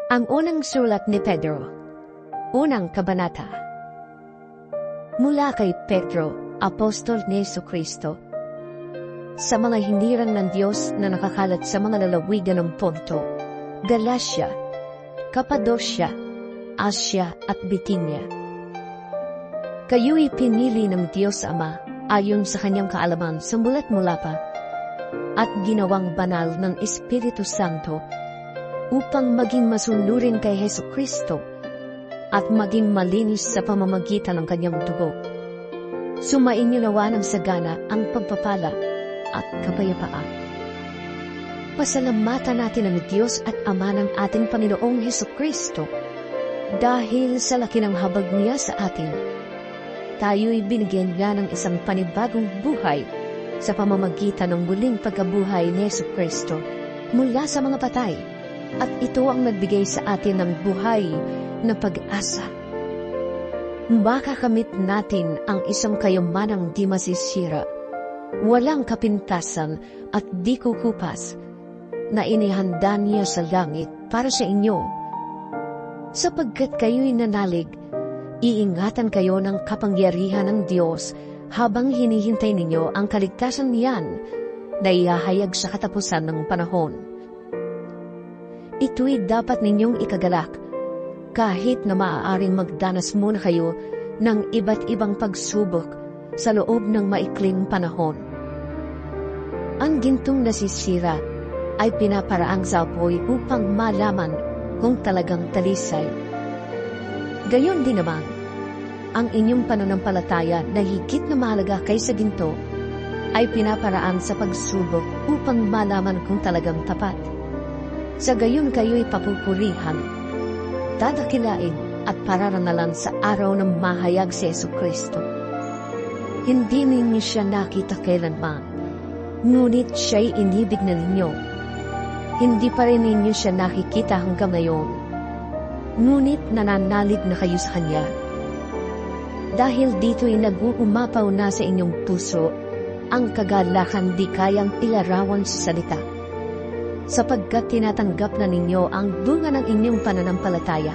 Ang unang sulat ni Pedro, unang kabanata. Mula kay Pedro, apostol ni Jesucristo, sa mga hinirang ng Diyos na nakakalat sa mga lalawigan ng Ponto, Galacia, Cappadocia, Asia at Bithynia. Kayo'y pinili ng Diyos Ama ayon sa kanyang kaalaman sa mulat-mula pa at ginawang banal ng Espiritu Santo upang maging masunurin kay Jesucristo at maging malinis sa pamamagitan ng kanyang dugo. Sumainyo nawa ng sagana ang pagpapala at kapayapaan. Pasalamatan natin ang Diyos at Ama ng ating Panginoong Jesucristo dahil sa laki ng habag niya sa atin. Tayo'y binigyan niya ng isang panibagong buhay sa pamamagitan ng muling pagkabuhay ni Jesucristo mula sa mga patay, at ito ang nagbigay sa atin ng buhay na pag-asa. Makakamit natin ang isang kayamanang di masisira, walang kapintasan at di kukupas, na inihanda niya sa langit para sa inyo. Sapagkat kayo'y nanalig, iingatan kayo ng kapangyarihan ng Diyos habang hinihintay ninyo ang kaligtasan niyan na ihahayag sa katapusan ng panahon. Ito'y dapat ninyong ikagalak kahit na maaaring magdanas muna kayo ng iba't ibang pagsubok sa loob ng maikling panahon. Ang gintong nasisira ay pinaparaang sa apoy upang malaman kung talagang talisay. Gayon din naman, ang inyong pananampalataya na higit na mahalaga kaysa ginto ay pinaparaan sa pagsubok upang malaman kung talagang tapat. Sa gayon kayo'y papupurihan, dadakilain at pararanalan sa araw ng mahayag si Jesucristo. Hindi ninyo siya nakita kailanman, ngunit siya'y inibig na ninyo. Hindi pa rin ninyo siya nakikita hanggang ngayon, ngunit nananalig na kayo sa Kanya. Dahil dito'y nag-uumapaw na sa inyong puso ang kagalakan di kayang ilarawan sa salita, sapagkat tinatanggap na ninyo ang bunga ng inyong pananampalataya,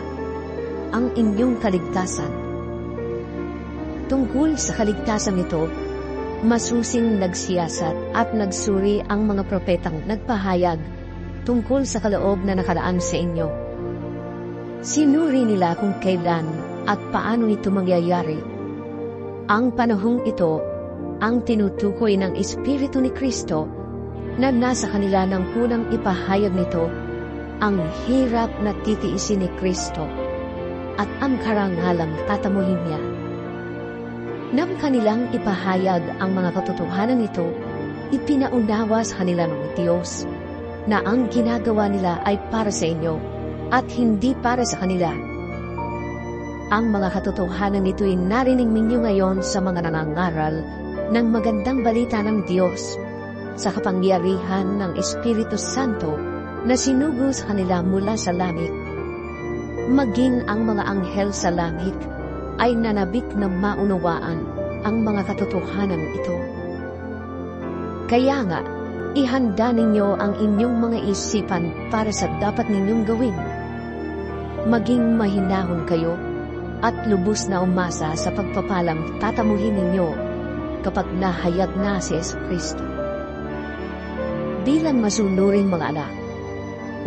ang inyong kaligtasan. Tungkol sa kaligtasan ito, masusing nagsiyasat at nagsuri ang mga propetang nagpahayag tungkol sa kaloob na nakaraan sa inyo. Sinuri nila kung kailan at paano ito mangyayari. Ang panahong ito ang tinutukoy ng Espiritu ni Kristo na nasa kanila nang unang ipahayag nito ang hirap na titiisin ni Kristo at ang karangalang tatamuhin niya. Nang kanilang ipahayag ang mga katotohanan nito, ipinaunawa sa kanila ng Diyos na ang ginagawa nila ay para sa inyo at hindi para sa kanila. Ang mga katotohanan nito'y narinig ninyo ngayon sa mga nangangaral ng magandang balita ng Diyos sa kapangyarihan ng Espiritu Santo na sinugo sa kanila mula sa langit. Maging ang mga anghel sa langit ay nanabik na maunawaan ang mga katotohanan ito. Kaya nga, ihanda ninyo ang inyong mga isipan para sa dapat ninyong gawin. Maging mahinahon kayo at lubos na umasa sa pagpapalang tatamuhin ninyo kapag nahayag na si Jesucristo. Bilang masunuring mga anak,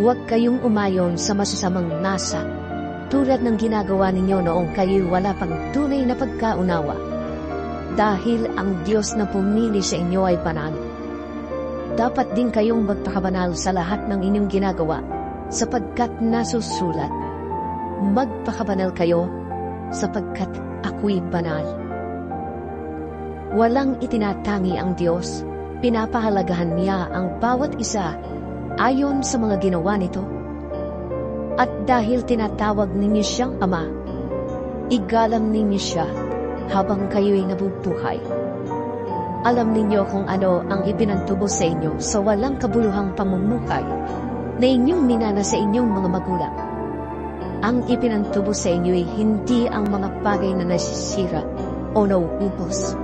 huwag kayong umayon sa masasamang nasa tulad ng ginagawa ninyo noong kayo'y wala pang tunay na pagkaunawa, dahil ang Diyos na pumili sa inyo ay banal. Dapat din kayong magpakabanal sa lahat ng inyong ginagawa, sapagkat nasusulat, magpakabanal kayo, sapagkat ako'y banal. Walang itinatangi ang Diyos, pinapahalagahan niya ang bawat isa ayon sa mga ginawa nito. At dahil tinatawag ninyo siyang Ama, igalang ninyo siya habang kayo'y nabubuhay. Alam ninyo kung ano ang ipinantubo sa inyo sa walang kabuluhang pamumuhay na inyong minana sa inyong mga magulang. Ang ipinantubo sa inyo'y hindi ang mga bagay na nasisira o nauubos,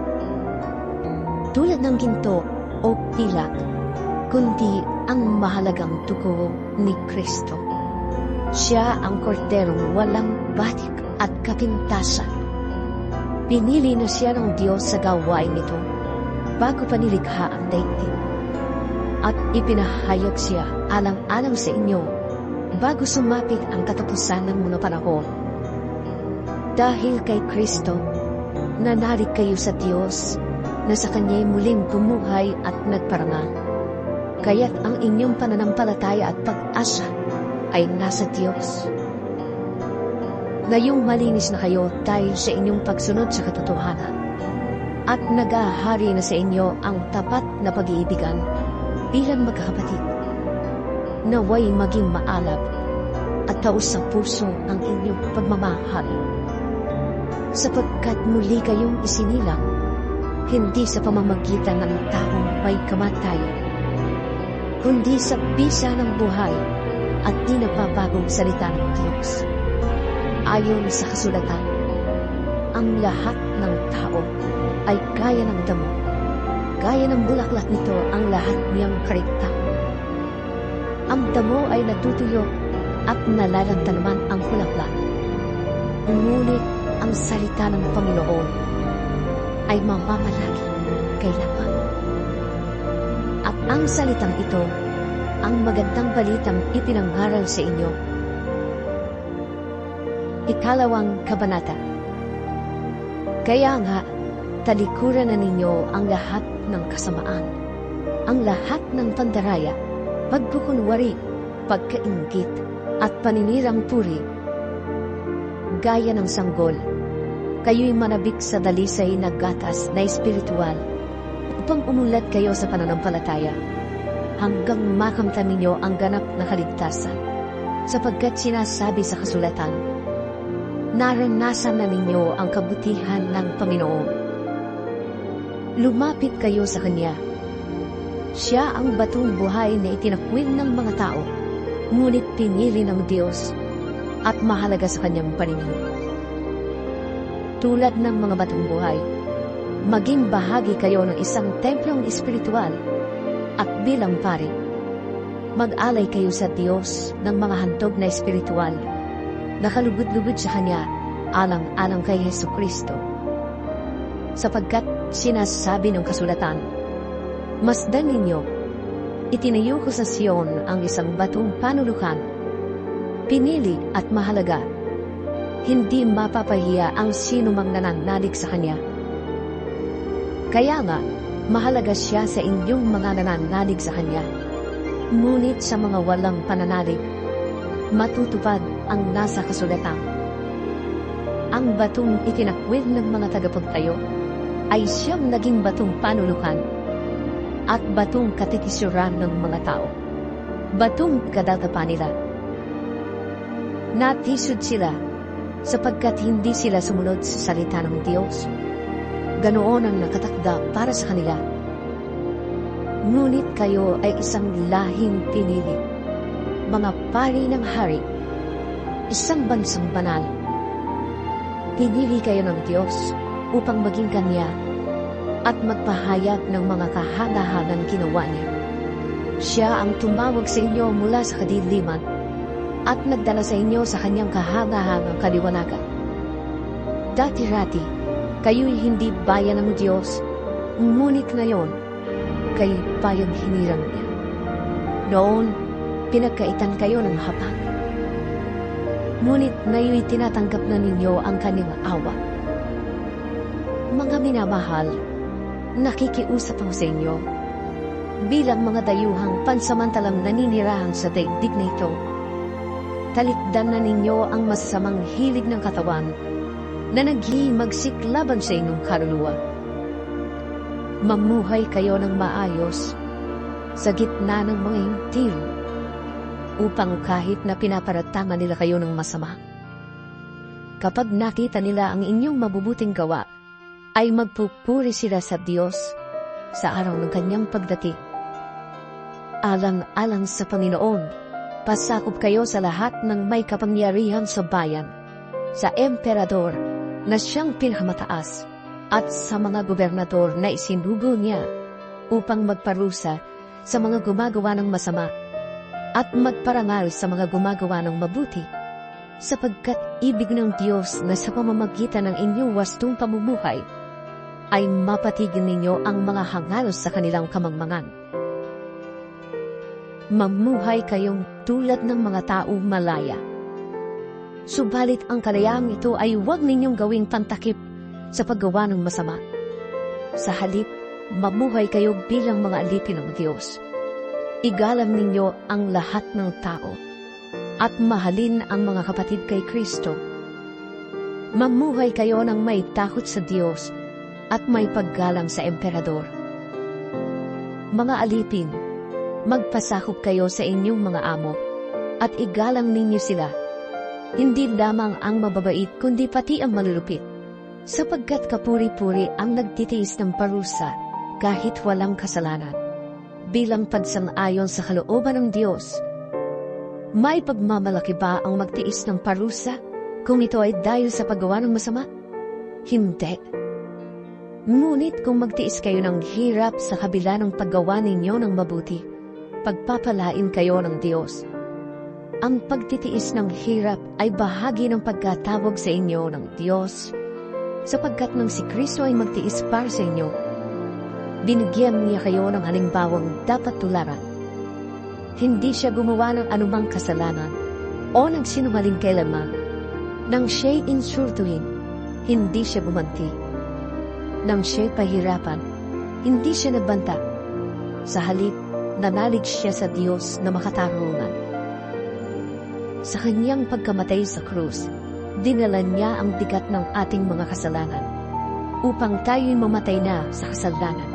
tulad ng ginto o pilak, kundi ang mahalagang dugo ni Kristo. Siya ang korderong walang batik at kapintasan. Pinili na siya ng Diyos sa gawain nito bago pa nilikha ang daigdig. At ipinahayag siya alang-alang sa inyo bago sumapit ang katapusan ng mga panahon. Dahil kay Kristo, nanalig kayo sa Diyos na sa Kanya'y muling bumuhay at nagparangal. Kaya't ang inyong pananampalataya at pag-asa ay nasa Diyos. Ngayong malinis na kayo dahil sa inyong pagsunod sa katotohanan at nagahari na sa inyo ang tapat na pag-iibigan bilang magkakapatid. Naway maging maalab at taos sa puso ang inyong pagmamahal. Sapagkat muli kayong isinilang, hindi sa pamamagitan ng taong may kamatayan, kundi sa bisa ng buhay at di napabagong salita ng Diyos. Ayon sa kasulatan, ang lahat ng tao ay gaya ng damo. Gaya ng bulaklak nito ang lahat niyang karikta. Ang damo ay natutuyo at nalalanta naman ang bulaklak. Ngunit ang salita ng Panginoon ay mamamalagi kailanman. At ang salitang ito, ang magandang balitang ipinangaral sa inyo. Ikalawang kabanata. Kaya nga, talikuran na ninyo ang lahat ng kasamaan, ang lahat ng pandaraya, pagkukunwari, pagkainggit, at paninirang puri. Gaya ng sanggol, kayo'y manabik sa dalisay na gatas na espiritual upang umunlad kayo sa pananampalataya hanggang makamtan ninyo ang ganap na kaligtasan, sapagkat sinasabi sa kasulatan, naranasan na ninyo ang kabutihan ng Panginoon. Lumapit kayo sa Kanya. Siya ang batong buhay na itinakwil ng mga tao, ngunit pinili ng Diyos at mahalaga sa Kanyang paningin. Tulad ng mga batong buhay, maging bahagi kayo ng isang templong espiritual at bilang pari, mag-alay kayo sa Diyos ng mga handog na espiritual, nakalugod-lugod sa Kanya alang-alang kay Jesucristo. Sapagkat sinasabi ng kasulatan, masdan ninyo, itinayo ko sa Sion ang isang batong panulukan, pinili at mahalaga, hindi mapapahiya ang sino mang nananalig sa Kanya. Kaya nga, mahalaga siya sa inyong mga nananalig sa Kanya. Ngunit sa mga walang pananalig, matutupad ang nasa kasulatan. Ang batong itinakwil ng mga tagapagtayo ay siyang naging batong panulukan at batong katikisuran ng mga tao. Batong kadadapa nila. Natisod sila sapagkat hindi sila sumunod sa salita ng Diyos. Ganoon ang nakatakda para sa kanila. Ngunit kayo ay isang lahing pinili, mga pari ng hari, isang bansang banal. Pinili kayo ng Diyos upang maging Kanya at magpahayag ng mga kahanga-hangang ginawa niya. Siya ang tumawag sa inyo mula sa kadiliman at nagdala sa inyo sa Kanyang kahanga-hangang kaliwanagan. Dati-rati, kayo'y hindi bayan ng Diyos, ngunit ngayon, kayo'y bayang hinirang niya. Noon, pinagkaitan kayo ng hapag. Ngunit ngayon tinatanggap na ninyo ang Kanyang awa. Mga minamahal, nakikiusap ako sa inyo, bilang mga dayuhang pansamantalang naninirahan sa daigdig na ito, talikdan na ninyo ang masasamang hilig ng katawan na naghihimagsik laban sa inyong kaluluwa. Mamuhay kayo ng maayos sa gitna ng mga hintil upang kahit na pinaparatangan nila kayo ng masama, kapag nakita nila ang inyong mabubuting gawa, ay magpupuri sila sa Diyos sa araw ng Kanyang pagdating. Alang-alang sa Panginoon, pasakop kayo sa lahat ng may kapangyarihan sa bayan, sa emperador na siyang pinakamataas, at sa mga gobernador na isinugo niya upang magparusa sa mga gumagawa ng masama at magparangal sa mga gumagawa ng mabuti, sapagkat ibig ng Diyos na sa pamamagitan ng inyong wastong pamumuhay ay mapatigil ninyo ang mga hangalos sa kanilang kamangmangan. Mamuhay kayong tulad ng mga taong malaya. Subalit ang kalayaang ito ay huwag ninyong gawing pantakip sa paggawa ng masama. Sa halip, mamuhay kayo bilang mga alipin ng Diyos. Igalang ninyo ang lahat ng tao at mahalin ang mga kapatid kay Kristo. Mamuhay kayo ng may takot sa Diyos at may paggalang sa emperador. Mga alipin, magpasakop kayo sa inyong mga amo at igalang ninyo sila, hindi lamang ang mababait kundi pati ang malulupit, sapagkat kapuri-puri ang nagtitiis ng parusa kahit walang kasalanan. Bilang pagsang-ayon sa kalooban ng Diyos, may pagmamalaki ba ang magtiis ng parusa kung ito ay dahil sa paggawa ng masama? Hindi. Ngunit kung magtiis kayo ng hirap sa kabila ng paggawa ninyo ng mabuti, pagpapalain kayo ng Diyos. Ang pagtitiis ng hirap ay bahagi ng pagkatawag sa inyo ng Diyos, sapagkat nang si Kristo ay magtiis para sa inyo, binigyan niya kayo ng halimbawang dapat tularan. Hindi siya gumawa ng anumang kasalanan o nagsinungaling kailanman. Nang siya'y insultuhin, hindi siya gumanti. Nang siya'y pahirapan, hindi siya nagbanta. Sa halip, nanalig siya sa Diyos na makatarungan. Sa kanyang pagkamatay sa krus, dinala niya ang bigat ng ating mga kasalanan, upang tayo'y mamatay na sa kasalanan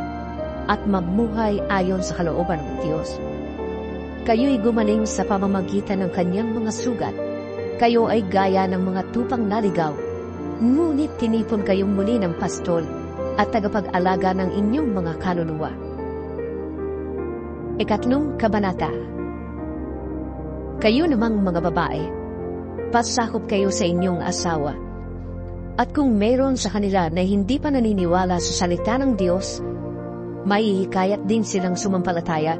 at mamuhay ayon sa kalooban ng Diyos. Kayo'y gumaling sa pamamagitan ng kanyang mga sugat. Kayo ay gaya ng mga tupang naligaw, ngunit tinipon kayong muli ng pastol at tagapag-alaga ng inyong mga kaluluwa. Ikatlong kabanata. Kayo namang mga babae, pasakop kayo sa inyong asawa. At kung mayroon sa kanila na hindi pa naniniwala sa salita ng Diyos, maihikayat din silang sumampalataya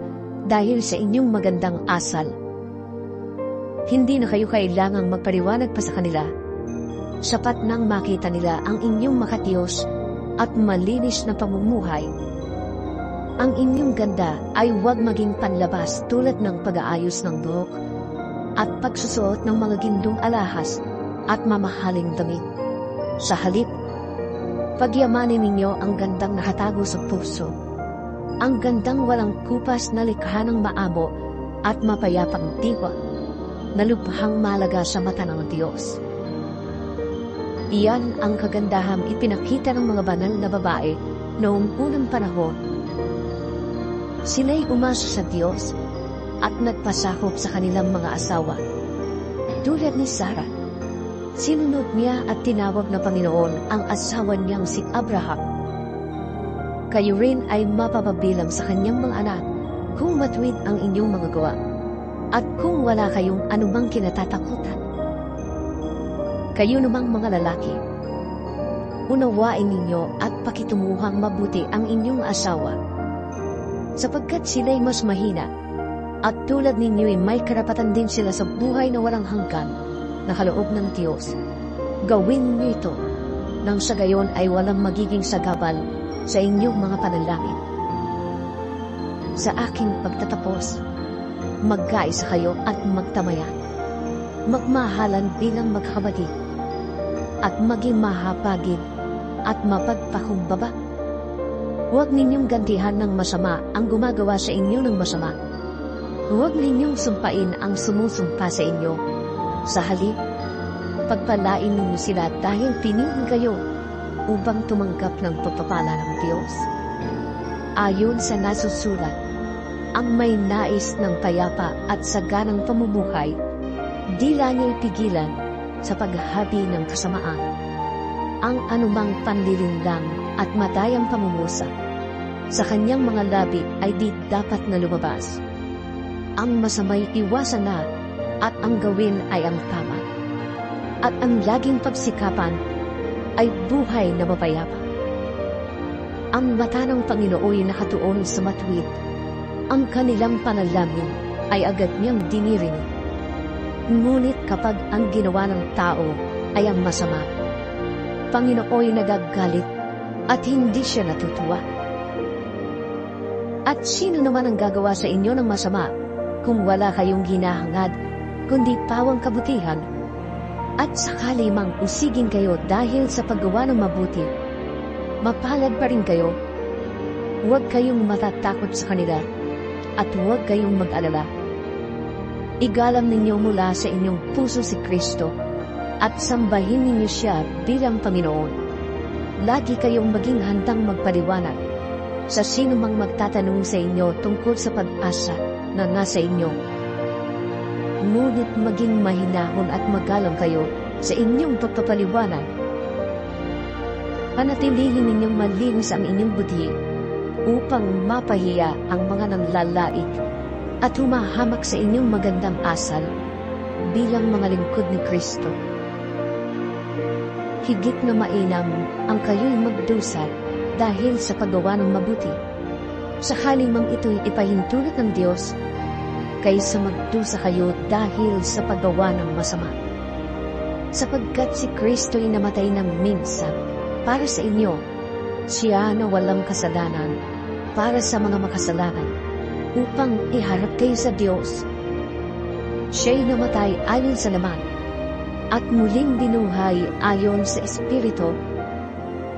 dahil sa inyong magandang asal. Hindi na kayo kailangang magpaliwanag pa sa kanila. Sapat nang makita nila ang inyong makatiyos at malinis na pamumuhay. Ang inyong ganda ay huwag maging panlabas tulad ng pag-aayos ng buhok at pagsusuot ng mga gindong alahas at mamahaling damit. Sa halip, pagyamanin ninyo ang gandang nakatago sa puso, ang gandang walang kupas na likha ng maamo at mapayapang diwa, na lubhang malaga sa mata ng Diyos. Iyan ang kagandahang ipinakita ng mga banal na babae noong unang panahon. Sila'y umasa sa Diyos at nagpasakop sa kanilang mga asawa. Tulad ni Sarah, sinunod niya at tinawag na Panginoon ang asawa niyang si Abraham. Kayo rin ay mapapabilang sa kanyang mga anak kung matuwid ang inyong mga gawa at kung wala kayong anumang kinatatakutan. Kayo namang mga lalaki, unawain ninyo at pakitumuhang mabuti ang inyong asawa, sapagkat sila'y mas mahina, at tulad ninyo'y may karapatan din sila sa buhay na walang hanggan na kaloob ng Diyos. Gawin niyo ito, nang sa gayon ay walang magiging sagabal sa inyong mga panalangin. Sa aking pagtatapos, magkaisa kayo at magtamayan, magmahalan bilang magkapatid, at maging mahapagid at mapagpakumbaba. Huwag ninyong gantihan ng masama ang gumagawa sa inyo ng masama. Huwag ninyong sumpain ang sumusumpa sa inyo. Sa halip, pagpalain ninyo sila dahil pinili kayo upang tumanggap ng pagpapala ng Diyos. Ayon sa nasusulat, ang may nais ng payapa at saganang pamumuhay, dila niya'y pigilan sa paghahabi ng kasamaan. Ang anumang panlilinlang at matayang pamumusa sa kanyang mga labi ay di dapat na lumabas. Ang masamay iwasan na at ang gawin ay ang tama. At ang laging pagsikapan ay buhay na mapayapa. Ang mata ng Panginoon ay nakatuon sa matuwid. Ang kanilang panalangin ay agad niyang dinirinig. Ngunit kapag ang ginawa ng tao ay ang masama, Panginooy nagagalit at hindi siya natutuwa. At sino naman ang gagawa sa inyo ng masama kung wala kayong hinahangad, kundi pawang kabutihan? At sakali mang usigin kayo dahil sa paggawa ng mabuti, mapalad pa rin kayo. Huwag kayong matatakot sa kanila at huwag kayong mag-alala. Igalang ninyo mula sa inyong puso si Kristo at sambahin ninyo siya bilang Panginoon. Lagi kayong maging handang magpaliwanag sa sino mang magtatanong sa inyo tungkol sa pag-asa na nasa inyo. Ngunit maging mahinahon at magalang kayo sa inyong pagpapaliwanag. Panatilihin ninyong malinis ang inyong budhi upang mapahiya ang mga nanlalait at humahamak sa inyong magandang asal bilang mga lingkod ni Kristo. Higit na mainam ang kayo'y magdusa dahil sa paggawa ng mabuti, sakaling mang ito'y ipahintulot ng Diyos, kaysa magdusa kayo dahil sa paggawa ng masama. Sapagkat si Kristo'y namatay ng minsan para sa inyo, siya na walang kasalanan para sa mga makasalanan, upang iharap kayo sa Diyos. Siya'y namatay ayon sa laman, at muling binuhay ayon sa Espiritu.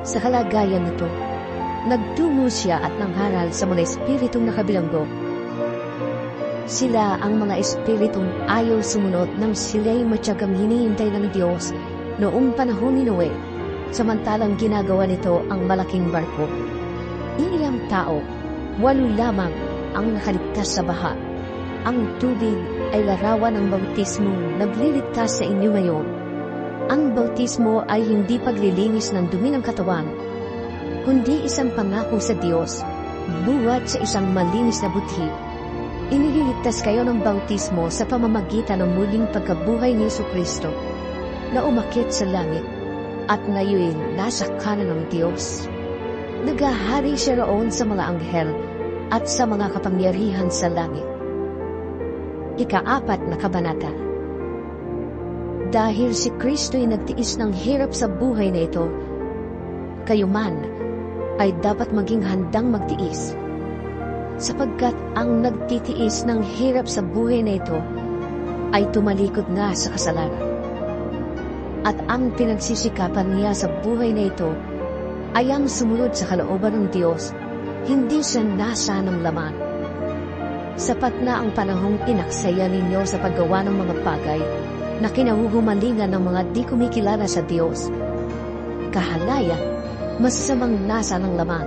Sa kalagayan nito, nagtungo siya at nangharal sa mga espiritong nakabilanggo. Sila ang mga espiritong ayaw sumunod nang sila'y matyagang hinihintay ng Diyos noong panahon ni Noe, samantalang ginagawa nito ang malaking barko. Ilang tao, 8 lamang ang nakaligtas sa baha. Ang tubig ay larawan ng bautismong nagliligtas sa inyo ngayon. Ang bautismo ay hindi paglilinis ng dumi ng katawan, kundi isang pangako sa Diyos, buhat sa isang malinis na budhi. Iniligtas kayo ng bautismo sa pamamagitan ng muling pagkabuhay ni Jesucristo, na umakyat sa langit, at ngayon nasa kanan ng Diyos. Naghahari siya roon sa mga anghel at sa mga kapangyarihan sa langit. Ika-4 na kabanata. Dahil si Kristo'y nagtiis ng hirap sa buhay na ito, kayo man ay dapat maging handang magtiis, sapagkat ang nagtitiis ng hirap sa buhay na ito ay tumalikod nga sa kasalanan. At ang pinagsisikapan niya sa buhay na ito ay ang sumunod sa kalooban ng Diyos, hindi siya nasa ng laman. Sapat na ang panahong inaksaya ninyo sa paggawa ng mga bagay na kinahuhumalingan ng mga di kumikilala sa Diyos. Kahalayan, masasamang nasa ng laman,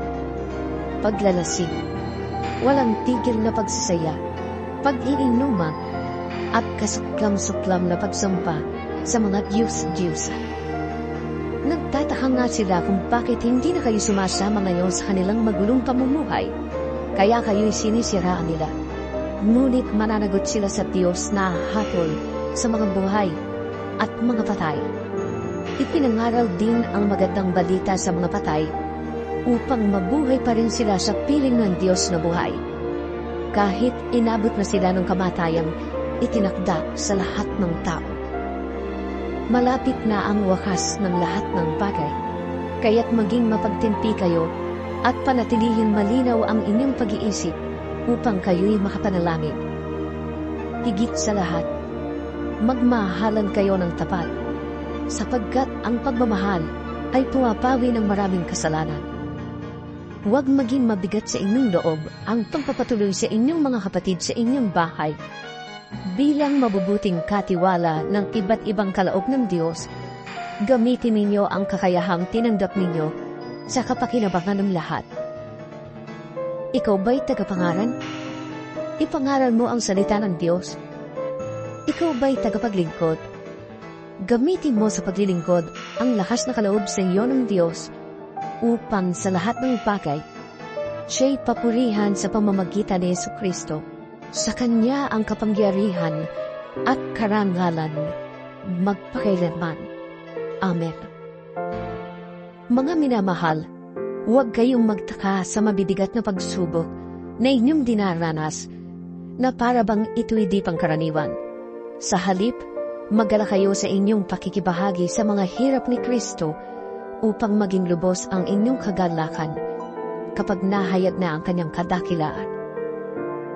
paglalasing, walang tigil na pagsasaya, pag-iinuman, at kasuklam-suklam na pagsampa sa mga Diyos-Diyosan. Nagtataka nga sila kung bakit hindi na kayo sumasama ngayon sa kanilang magulong pamumuhay, kaya kayo'y sinisiraan nila. Ngunit mananagot sila sa Diyos na hatol sa mga buhay at mga patay. Ipinangaral din ang magandang balita sa mga patay upang mabuhay pa rin sila sa piling ng Diyos na buhay. Kahit inabot na sila ng kamatayang itinakda sa lahat ng tao. Malapit na ang wakas ng lahat ng bagay, kaya't maging mapagtimpi kayo at panatilihin malinaw ang inyong pag-iisip upang kayo'y makapanalangin. Higit sa lahat, magmahalan kayo ng tapat, sapagkat ang pagmamahal ay pumapawi ng maraming kasalanan. Huwag maging mabigat sa inyong loob ang pagpapatuloy sa inyong mga kapatid sa inyong bahay. Bilang mabubuting katiwala ng iba't ibang kalaog ng Diyos, gamitin ninyo ang kakayahang tinanggap ninyo sa kapakinabangan ng lahat. Ikaw ba'y tagapangaral? Ipangaral mo ang salita ng Diyos. Ikaw ba'y tagapaglingkod? Gamitin mo sa paglilingkod ang lakas na kaloob sa iyo ng Diyos upang sa lahat ng bagay, siya'y papurihan sa pamamagitan ni Jesucristo. Sa Kanya ang kapangyarihan at karangalan magpakailanman. Amen. Mga minamahal, huwag kayong magtaka sa mabibigat na pagsubok na inyong dinaranas na para bang ito'y di pangkaraniwan. Sa halip, magala kayo sa inyong pakikibahagi sa mga hirap ni Kristo upang maging lubos ang inyong kagalakan kapag nahayag na ang kanyang kadakilaan.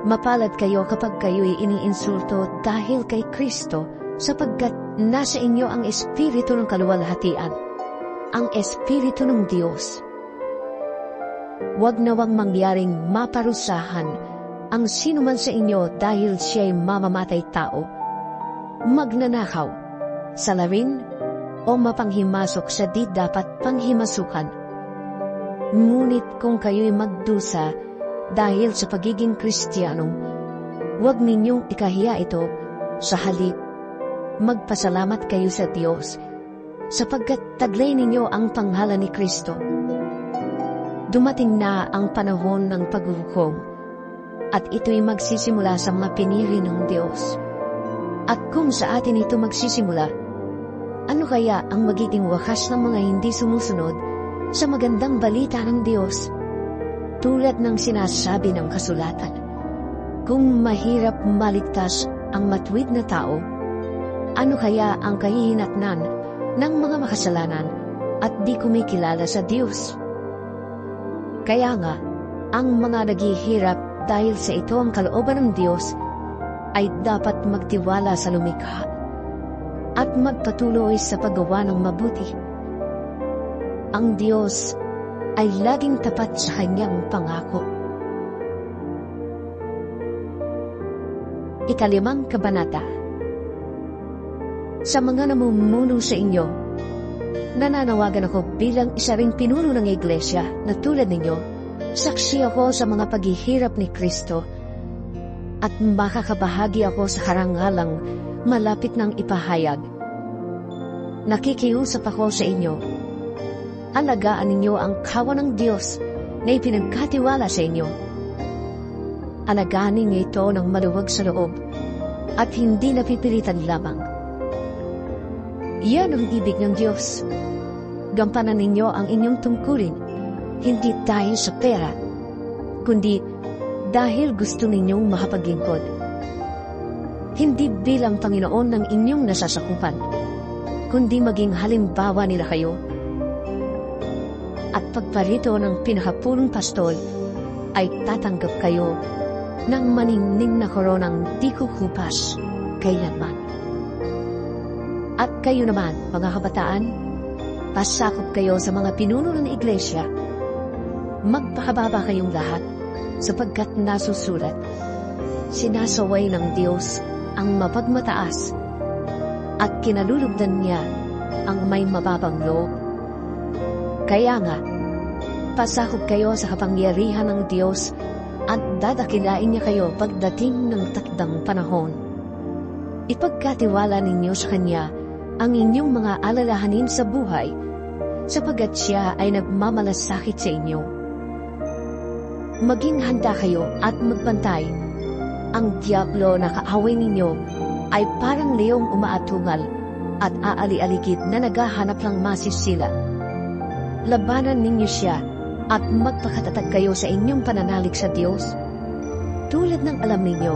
Mapalad kayo kapag kayo'y iniinsulto dahil kay Kristo sapagkat nasa inyo ang Espiritu ng kaluwalhatian, ang Espiritu ng Diyos. Huwag nawang mangyaring maparusahan ang sinuman sa inyo dahil siya'y mamamatay tao, magnanakaw, salarin, o mapanghimasok sa di dapat panghimasukan. Ngunit kung kayo'y magdusa dahil sa pagiging Kristiyano, huwag ninyong ikahiya ito. Sa halip, magpasalamat kayo sa Diyos sapagkat taglay ninyo ang pangalan ni Kristo. Dumating na ang panahon ng paghuhukom at ito'y magsisimula sa mga pinili ng Diyos. At kung sa atin ito magsisimula, ano kaya ang magiging wakas ng mga hindi sumusunod sa magandang balita ng Diyos? Tulad ng sinasabi ng kasulatan, kung mahirap maligtas ang matuwid na tao, ano kaya ang kahihinatnan ng mga makasalanan at di kumikilala sa Diyos? Kaya nga, ang mga naghihirap dahil sa ito ang kalooban ng Diyos ay dapat magtiwala sa lumikha at magpatuloy sa paggawa ng mabuti. Ang Diyos ay laging tapat sa kanyang pangako. Ikalimang kabanata. Sa mga namumuno sa inyo, nananawagan ako bilang isa ring pinuno ng iglesia na tulad ninyo, saksi ako sa mga paghihirap ni Kristo at makakabahagi ako sa karangalang malapit ng ipahayag. Nakikiusap ako sa inyo. Alagaan ninyo ang kawan ng Diyos na ipinagkatiwala sa inyo. Alagaan ninyo ito ng maluwag sa loob at hindi napipilitan lamang. Yan ang ibig ng Diyos. Gampanan ninyo ang inyong tungkulin, hindi dahil sa pera, kundi dahil gusto ninyong makapaglingkod. Hindi bilang Panginoon ng inyong nasasakupan, kundi maging halimbawa nila kayo. At pagparito ng pinakapulong pastol, ay tatanggap kayo ng maningning na koronang di kukupas kailanman. At kayo naman, mga kabataan, pasakop kayo sa mga pinuno ng iglesia. Magpakababa kayong lahat, sapagkat nasusulat, sinasaway ng Diyos ang mapagmataas, at kinalulugdan niya ang may mababang loob. Kaya nga, pasakop kayo sa kapangyarihan ng Diyos at dadakilain niya kayo pagdating ng takdang panahon. Ipagkatiwala ninyo sa Kanya ang inyong mga alalahanin sa buhay, sapagkat siya ay nagmamalasakit sa inyo. Maging handa kayo at magbantay. Ang diablo na kaaway ninyo ay parang leong umaatungal at aali-aligid na naghahanap ng masisila. Labanan ninyo siya at magpakatatag kayo sa inyong pananalig sa Diyos. Tulad ng alam ninyo,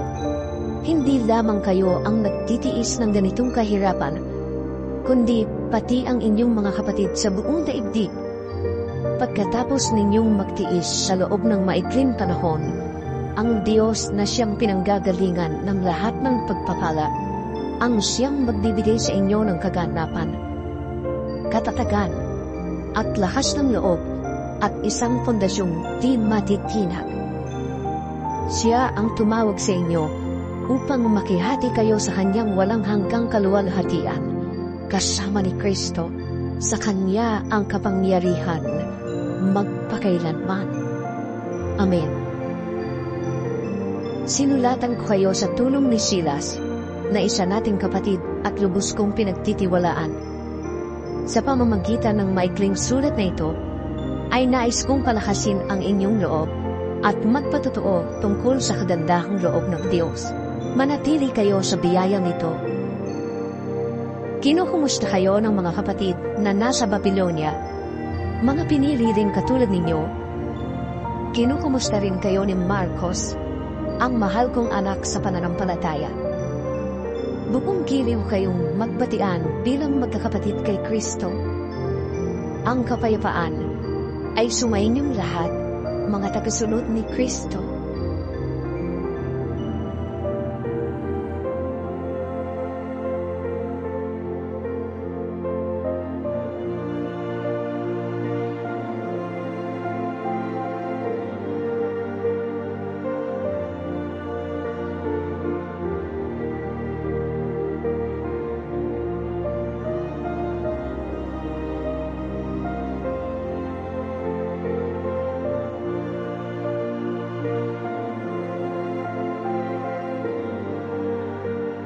hindi lamang kayo ang nagtitiis ng ganitong kahirapan, kundi pati ang inyong mga kapatid sa buong daigdig. Pagkatapos ninyong magtiis sa loob ng maikling panahon, ang Diyos na siyang pinanggagalingan ng lahat ng pagpapala, ang siyang magbibigay sa inyo ng kaganapan, katatagan, at lakas ng loob, at isang pondasyong di matitinag. Siya ang tumawag sa inyo upang makihati kayo sa kanyang walang hanggang kaluwalhatian, kasama ni Kristo. Sa Kanya ang kapangyarihan magpakailanman. Amen. Sinulatan ko kayo sa tulong ni Silas, na isa nating kapatid at lubos kong pinagtitiwalaan. Sa pamamagitan ng maikling sulat na ito, ay nais kong palakasin ang inyong loob at magpatotoo tungkol sa kagandahang loob ng Diyos. Manatili kayo sa biyayang ito. Kinukumusta kayo ng mga kapatid na nasa Babylonia, mga pinili rin katulad ninyo. Kinukumusta rin kayo ni Marcos, ang mahal kong anak sa pananampalataya. Buong giliw kayong magbatian bilang magkakapatid kay Kristo. Ang kapayapaan ay sumainyong lahat, mga tagasunod ni Kristo.